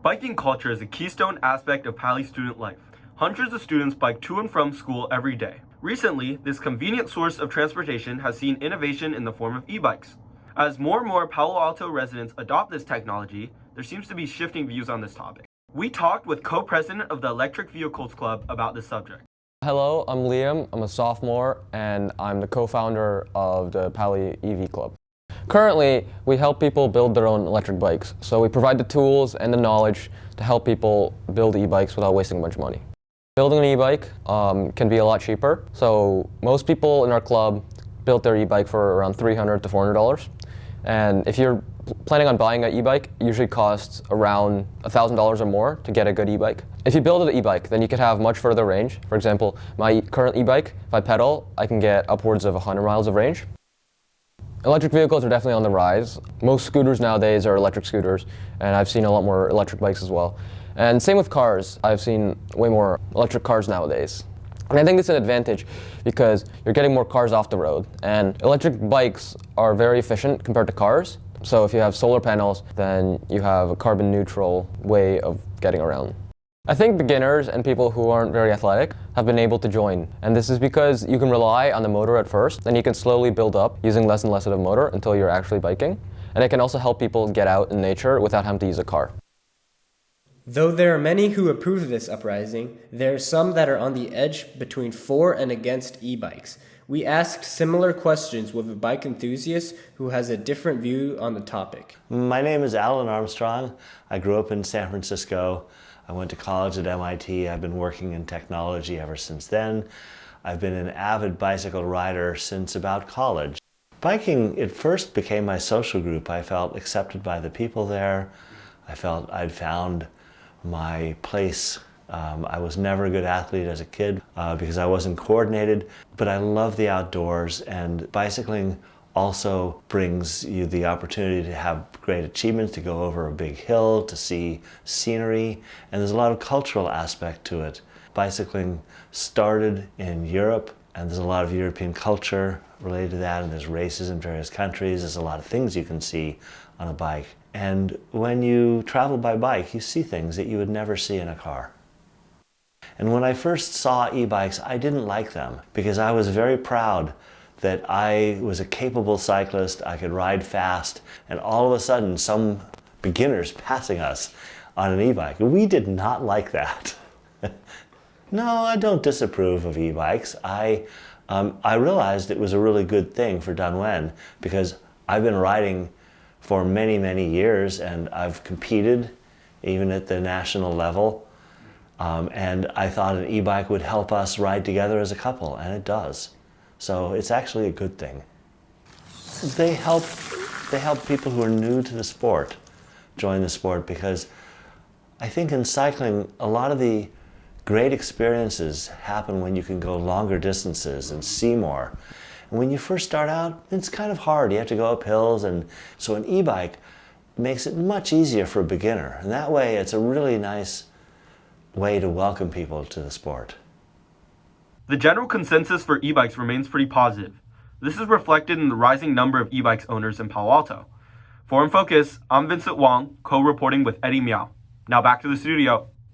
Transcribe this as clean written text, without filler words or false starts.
Biking culture is a keystone aspect of Pali student life. Hundreds of students bike to and from school every day. Recently, this convenient source of transportation has seen innovation in the form of e-bikes. As more and more Palo Alto residents adopt this technology, there seems to be shifting views on this topic. We talked with co-president of the Electric Vehicles Club about this subject. Hello, I'm Liam. I'm a sophomore, and I'm the co-founder of the Pali EV Club. Currently, we help people build their own electric bikes. So we provide the tools and the knowledge to help people build e-bikes without wasting a bunch of money. Building an e-bike can be a lot cheaper. So most people in our club built their e-bike for around $300 to $400. And if you're planning on buying an e-bike, it usually costs around $1,000 or more to get a good e-bike. If you build an e-bike, then you could have much further range. For example, my current e-bike, if I pedal, I can get upwards of 100 miles of range. Electric vehicles are definitely on the rise. Most scooters nowadays are electric scooters, and I've seen a lot more electric bikes as well. And same with cars. I've seen way more electric cars nowadays. And I think it's an advantage because you're getting more cars off the road. And electric bikes are very efficient compared to cars. So if you have solar panels, then you have a carbon neutral way of getting around. I think beginners and people who aren't very athletic have been able to join. And this is because you can rely on the motor at first, then you can slowly build up using less and less of the motor until you're actually biking. And it can also help people get out in nature without having to use a car. Though there are many who approve of this uprising, there are some that are on the edge between for and against e-bikes. We asked similar questions with a bike enthusiast who has a different view on the topic. My name is Alan Armstrong. I grew up in San Francisco. I went to college at MIT. I've been working in technology ever since then. I've been an avid bicycle rider since about college. Biking, it first became my social group. I felt accepted by the people there. I felt I'd found my place. I was never a good athlete as a kid because I wasn't coordinated, but I love the outdoors, and bicycling also brings you the opportunity to have great achievements, to go over a big hill, to see scenery, and there's a lot of cultural aspect to it. Bicycling started in Europe, and there's a lot of European culture related to that, and there's races in various countries. There's a lot of things you can see on a bike. And when you travel by bike, you see things that you would never see in a car. And when I first saw e-bikes, I didn't like them because I was very proud that I was a capable cyclist, I could ride fast, and all of a sudden some beginners passing us on an e-bike. We did not like that. No, I don't disapprove of e-bikes. I realized it was a really good thing for Dun Nguyen because I've been riding for many, many years, and I've competed even at the national level. And I thought an e-bike would help us ride together as a couple, and it does. So it's actually a good thing. They help people who are new to the sport join the sport because I think in cycling, a lot of the great experiences happen when you can go longer distances and see more. And when you first start out, it's kind of hard. You have to go up hills, and so an e-bike makes it much easier for a beginner. And that way, it's a really nice way to welcome people to the sport. The general consensus for e-bikes remains pretty positive. This is reflected in the rising number of e-bikes owners in Palo Alto. For In Focus, I'm Vincent Wong, co-reporting with Eddie Miao. Now back to the studio.